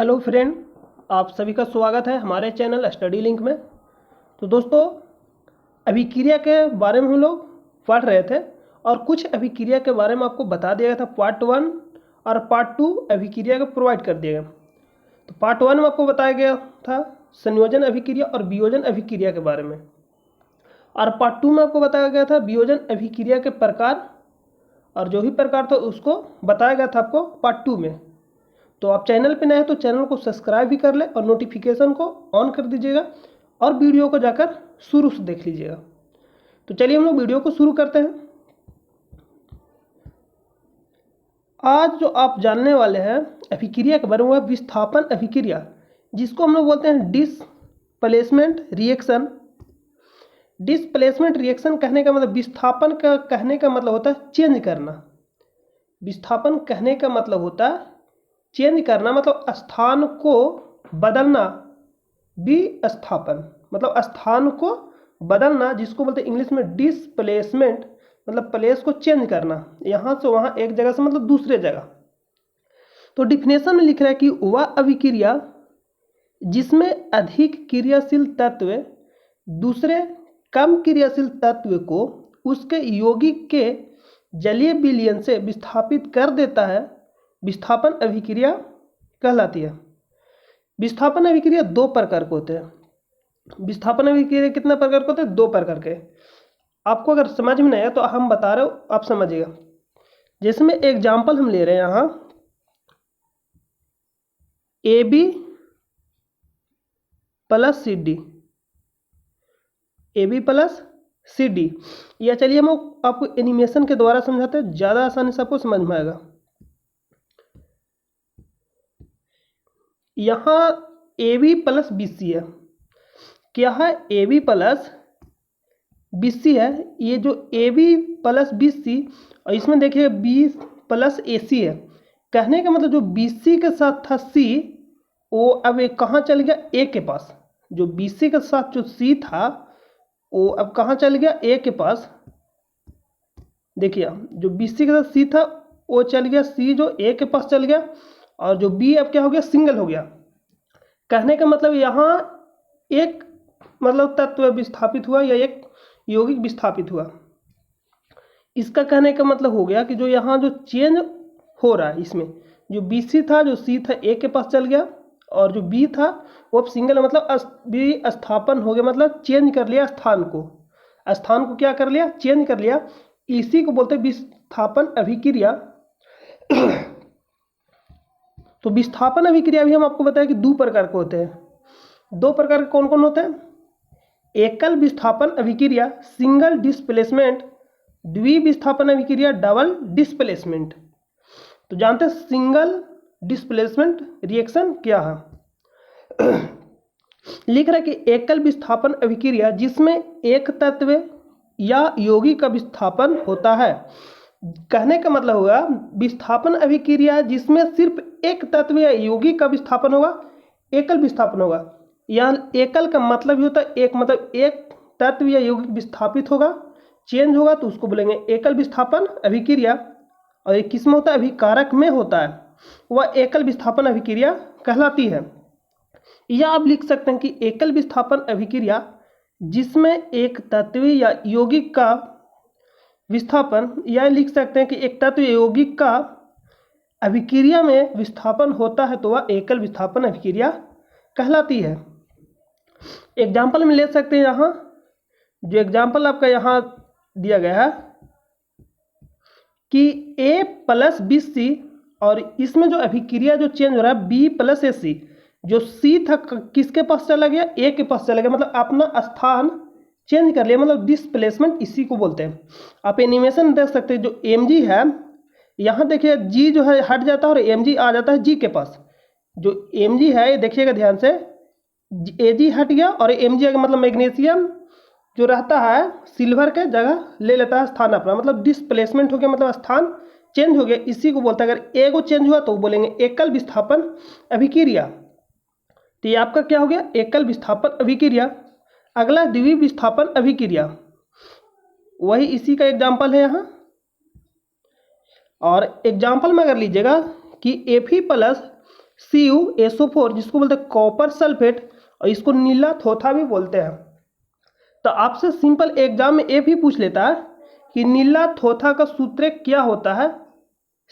Hello friend, आप सभी का स्वागत है हमारे चैनल स्टडी लिंक में। तो दोस्तों, अभिक्रिया के बारे में हम लोग पढ़ रहे थे और कुछ अभिक्रिया के बारे में आपको बता दिया गया था। पार्ट 1 और पार्ट 2 अभिक्रिया को प्रोवाइड कर दिया गया। तो पार्ट 1 में आपको बताया गया था संयोजन अभिक्रिया और वियोजन अभिक्रिया के बारे में, और पार्ट 2 में आपको बताया गया था वियोजन अभिक्रिया के प्रकार, और जो भी प्रकार था उसको बताया गया था आपको पार्ट 2 में। तो आप चैनल पे नए हैं तो चैनल को सब्सक्राइब भी कर ले और नोटिफिकेशन को ऑन कर दीजिएगा और वीडियो को जाकर शुरू से देख लीजिएगा। तो चलिए हम लोग वीडियो को शुरू करते हैं। आज जो आप जानने वाले हैं अभिक्रिया के बारे में वह विस्थापन अभिक्रिया, जिसको हम लोग बोलते हैं डिस्प्लेसमेंट रिएक्शन। डिस्प्लेसमेंट रिएक्शन कहने का मतलब, विस्थापन का कहने का मतलब होता है चेंज करना। विस्थापन कहने का मतलब होता है चेंज करना, मतलब स्थान को बदलना। विस्थापन मतलब स्थान को बदलना, जिसको बोलते हैं इंग्लिश में डिस्प्लेसमेंट, मतलब प्लेस को चेंज करना, यहाँ से वहाँ, एक जगह से मतलब दूसरे जगह। तो डिफिनेशन में लिख रहा है कि वह अभिक्रिया जिसमें अधिक क्रियाशील तत्व दूसरे कम क्रियाशील तत्व को उसके यौगिक के जलीय विलयन से विस्थापित कर देता है, विस्थापन अभिक्रिया कहलाती है। विस्थापन अभिक्रिया दो प्रकार के होते हैं। विस्थापन अभिक्रिया कितने प्रकार के होते हैं? दो प्रकार के। आपको अगर समझ में नहीं आया तो हम बता रहे हो, आप समझिएगा। जैसे में एग्जाम्पल हम ले रहे हैं यहाँ, AB plus CD, AB plus CD, या चलिए हम आपको एनिमेशन के द्वारा समझाते हैं, ज़्यादा आसानी से आपको समझ में आएगा। यहाँ AB प्लस BC है। क्या है? AB प्लस BC है। ये जो AB प्लस BC, और इसमें देखिए B प्लस AC है। कहने का मतलब जो BC के साथ था C, वो अब एक कहाँ चल गया? A के पास। जो BC के साथ जो C था वो अब कहाँ चल गया? A के पास। देखिए, जो BC के साथ C था वो चल गया, C जो A के पास चल गया, और जो B अब क्या हो गया? सिंगल हो गया। कहने का मतलब यहाँ एक मतलब तत्व विस्थापित हुआ या एक यौगिक विस्थापित हुआ। इसका कहने का मतलब हो गया कि जो यहाँ जो चेंज हो रहा है, इसमें जो BC था, जो C था, A के पास चल गया, और जो B था वो अब सिंगल, मतलब विस्थापन हो गया, मतलब चेंज कर लिया स्थान को। स्थान को क्या कर लिया? चेंज कर लिया। इसी को बोलते हैं विस्थापन अभिक्रिया। तो विस्थापन अभिक्रिया भी हम आपको बताया कि दो प्रकार के होते हैं। दो प्रकार के कौन कौन होते हैं? एकल विस्थापन अभिक्रिया, सिंगल डिस्प्लेसमेंट, द्विविस्थापन अभिक्रिया, डबल डिस्प्लेसमेंट। तो जानते हैं सिंगल डिस्प्लेसमेंट रिएक्शन क्या है? लिख रहा है कि एकल विस्थापन अभिक्रिया जिसमें एक तत्व या यौगिक का विस्थापन होता है। कहने का मतलब होगा विस्थापन अभिक्रिया जिसमें सिर्फ एक तत्व या यौगिक का विस्थापन होगा, एकल विस्थापन होगा। यहाँ एकल का मतलब ही होता है एक, मतलब एक तत्व या यौगिक विस्थापित होगा, चेंज होगा, तो उसको बोलेंगे एकल विस्थापन अभिक्रिया। और एक किस में होता है? अभिकारक में होता है, वह एकल विस्थापन अभिक्रिया कहलाती है। या आप लिख सकते हैं कि एकल विस्थापन अभिक्रिया जिसमें एक तत्व या यौगिक का विस्थापन, या लिख सकते हैं कि एक तत्व यौगिक का अभिक्रिया में विस्थापन होता है, तो वह एकल विस्थापन अभिक्रिया कहलाती है। एग्जाम्पल में ले सकते हैं, यहाँ जो एग्जाम्पल आपका यहाँ दिया गया है कि A प्लस BC, और इसमें जो अभिक्रिया जो चेंज हो रहा है B प्लस AC, जो C था किसके पास चला गया? A के पास चला गया, मतलब अपना स्थान चेंज कर लिया, मतलब डिस्प्लेसमेंट इसी को बोलते हैं। आप एनिमेशन देख सकते हैं, जो Mg है, यहाँ देखिए G जो है हट जाता है और Mg आ जाता है G के पास। जो Mg है, ये देखिएगा ध्यान से, Ag हट गया और Mg मतलब मैग्नीशियम जो रहता है सिल्वर के जगह ले लेता है स्थान अपना, मतलब डिस्प्लेसमेंट हो गया, मतलब स्थान चेंज हो गया। इसी को बोलते हैं, अगर A को चेंज हुआ तो बोलेंगे एकल विस्थापन अभिक्रिया। तो ये आपका क्या हो गया? एकल विस्थापन अभिक्रिया। अगला द्विविस्थापन अभिक्रिया, वही इसी का एग्जाम्पल है यहाँ। और एग्जाम्पल में अगर लीजिएगा कि Fe प्लस CuSO4 जिसको बोलते हैं कॉपर सल्फेट, और इसको नीला थोथा भी बोलते हैं। तो आपसे सिंपल एग्जाम में ये भी पूछ लेता है कि नीला थोथा का सूत्र क्या होता है।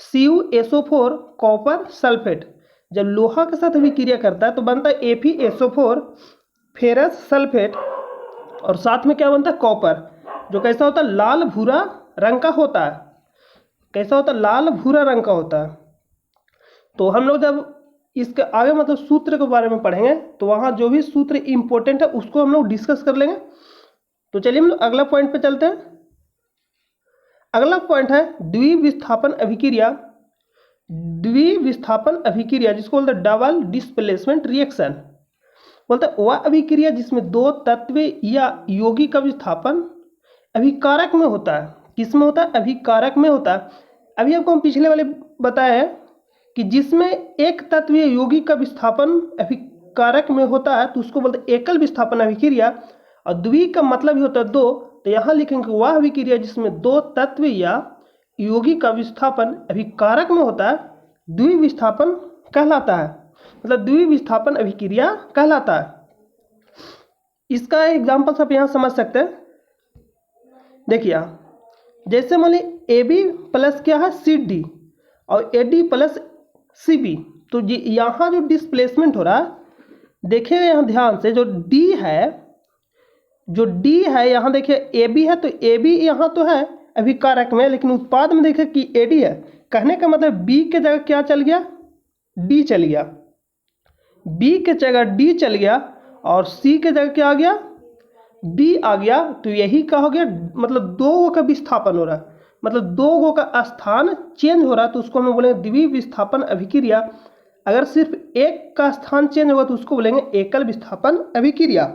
CuSO4 कॉपर सल्फेट जब लोहा के साथ अभिक्रिया करता है तो बनता है FeSO4 फेरस सल्फेट, और साथ में क्या बनता है कॉपर, जो कैसा होता है लाल भूरा रंग का होता है। कैसा होता है लाल भूरा रंग का होता है। तो हम लोग जब इसके आगे मतलब सूत्र के बारे में पढ़ेंगे तो वहाँ जो भी सूत्र इंपॉर्टेंट है उसको हम लोग डिस्कस कर लेंगे। तो चलिए हम लोग अगला पॉइंट पे चलते हैं। अगला पॉइंट है द्विविस्थापन अभिक्रिया। द्विविस्थापन अभिक्रिया जिसको बोलते हैं डबल डिस्प्लेसमेंट रिएक्शन, बोलते हैं वह अभिक्रिया जिसमें दो तत्व या यौगिक का विस्थापन अभिकारक में होता है। किसमें होता है? अभिकारक में होता है। अभी आपको हम पिछले वाले बताए हैं कि जिसमें एक तत्व या यौगिक का विस्थापन अभिकारक में होता है तो उसको बोलते हैं एकल विस्थापन अभिक्रिया, और द्वि का मतलब ही होता है दो। तो यहाँ लिखेंगे वह अभिक्रिया जिसमें दो तत्व या यौगिक का विस्थापन अभिकारक में होता है द्विविस्थापन कहलाता है, मतलब द्विविस्थापन अभिक्रिया कहलाता है। इसका एग्जाम्पल आप यहाँ समझ सकते हैं। देखिए जैसे मान ली AB प्लस क्या है CD और AD प्लस CB, तो यहाँ जो डिस्प्लेसमेंट हो रहा है देखिएगा यहाँ ध्यान से, जो D है यहाँ देखिए AB है, तो AB यहाँ तो है अभिकारक में, लेकिन उत्पाद में देखिए कि AD है। कहने का मतलब B के जगह क्या चल गया? D चल गया। B के जगह D चल गया और C के जगह क्या आ गया? B आ गया। तो यही क्या हो गया? मतलब दो गो का विस्थापन हो रहा है, मतलब दो गो का स्थान चेंज हो रहा है, तो उसको हम बोलेंगे द्विविस्थापन अभिक्रिया। अगर सिर्फ एक का स्थान चेंज होगा तो उसको बोलेंगे एकल विस्थापन अभिक्रिया।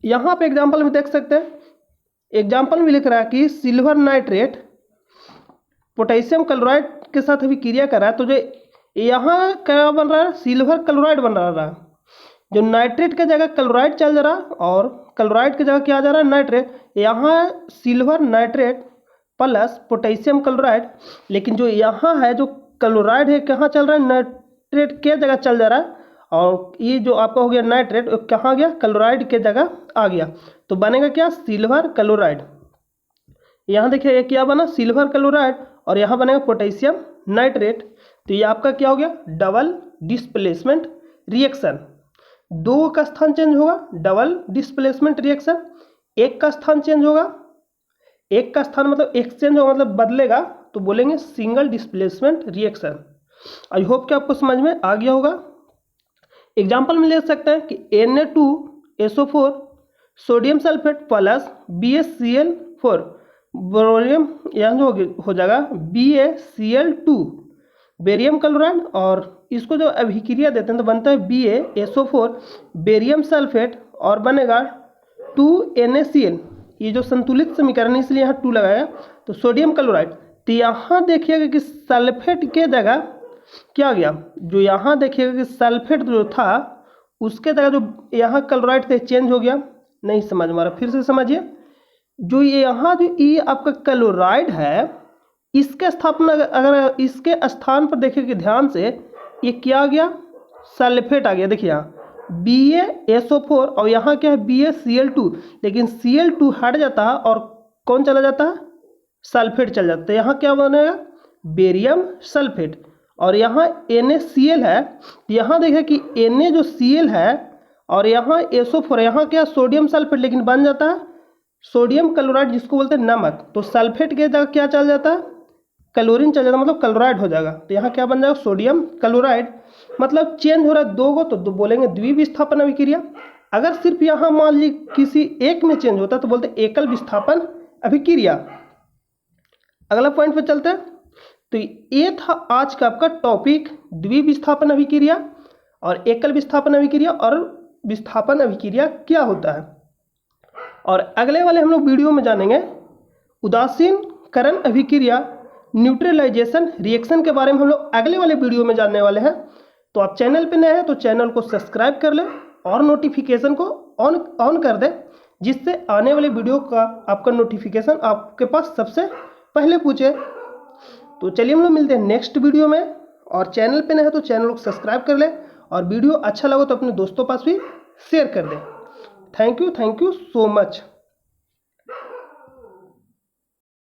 यहाँ पे एग्जाम्पल में देख सकते हैं, एग्जाम्पल में लिख रहा है कि सिल्वर नाइट्रेट पोटेशियम क्लोराइड के साथ अभिक्रिया कर रहा है, तो जो यहाँ क्या बन रहा है? सिल्वर क्लोराइड बन रहा है। जो नाइट्रेट के जगह क्लोराइड चल जा रहा है और क्लोराइड की जगह क्या जा रहा है? नाइट्रेट। यहाँ silver nitrate plus potassium chloride, लेकिन जो यहाँ है जो क्लोराइड है कहाँ चल रहा है? नाइट्रेट के जगह चल जा रहा है, और ये जो आपका हो गया नाइट्रेट कहाँ गया? क्लोराइड के जगह आ गया। तो बनेगा क्या? Silver chloride. यहाँ देखिए ये क्या बना? सिल्वर क्लोराइड, और यहाँ बनेगा पोटेशियम नाइट्रेट। तो ये आपका क्या हो गया? Double displacement reaction. दो का स्थान चेंज होगा, डबल डिस्प्लेसमेंट रिएक्शन। एक का स्थान चेंज होगा, एक का स्थान मतलब एक्सचेंज होगा, मतलब बदलेगा, तो बोलेंगे single displacement reaction. I hope कि आपको समझ में आ गया होगा। एग्जाम्पल में ले सकते हैं कि Na2SO4 sodium sulphate plus BaCl4 bohrium, यहाँ जो हो जाएगा BaCl2 बेरियम क्लोराइड, और इसको जो अभिक्रिया देते हैं तो बनता है BaSO4 बेरियम सल्फेट और बनेगा 2NaCl। ये जो संतुलित समीकरण इसलिए यहाँ 2 लगाया, तो सोडियम क्लोराइड। तो यहाँ देखिएगा कि सल्फेट के जगह क्या गया? जो यहाँ देखिएगा कि सल्फेट जो था उसके जगह जो यहाँ क्लोराइड थे चेंज हो गया। नहीं समझ में आ रहा, फिर से समझिए। जो ये यहाँ जो ये आपका क्लोराइड है, इसके स्थापना अगर इसके स्थान पर देखिए ध्यान से, ये क्या आ गया? सल्फेट आ गया। देखिए यहाँ BaSO4 और यहाँ क्या है? BaCl2, लेकिन Cl2 हट जाता है और कौन चला जाता है? सल्फेट चल जाता है। यहाँ क्या बनेगा? Barium sulphate. और यहाँ NaCl है, यहाँ देखिए कि Na जो Cl है और यहाँ SO4, यहाँ क्या? सोडियम सल्फेट, लेकिन बन जाता है सोडियम क्लोराइड जिसको बोलते हैं नमक। तो सल्फेट के जगह क्या चल जाता है? क्लोरीन चल जाता है, मतलब क्लोराइड हो जाएगा। तो यहाँ क्या बन जाएगा? Sodium chloride. मतलब चेंज हो रहा है दो गो, तो बोलेंगे द्विविस्थापन अभिक्रिया। अगर सिर्फ यहाँ मान ली किसी एक में चेंज होता है तो बोलते हैं एकल विस्थापन अभिक्रिया। अगला पॉइंट पे चलते हैं। तो ये था आज का आपका टॉपिक, द्विविस्थापन अभिक्रिया और एकल विस्थापन अभिक्रिया और विस्थापन अभिक्रिया क्या होता है। और अगले वाले हम लोग वीडियो में जानेंगे उदासीनकरण अभिक्रिया, न्यूट्रलाइजेशन रिएक्शन के बारे में हम लोग अगले वाले वीडियो में जानने वाले हैं। तो आप चैनल पे नए हैं तो चैनल को सब्सक्राइब कर लें और नोटिफिकेशन को ऑन कर दें, जिससे आने वाले वीडियो का आपका नोटिफिकेशन आपके पास सबसे पहले पूछे। तो चलिए हम लोग मिलते हैं नेक्स्ट वीडियो में। और चैनल पे नए हो तो चैनल को सब्सक्राइब कर ले, और वीडियो अच्छा लगे तो अपने दोस्तों पास भी शेयर कर दें। Thank you so much.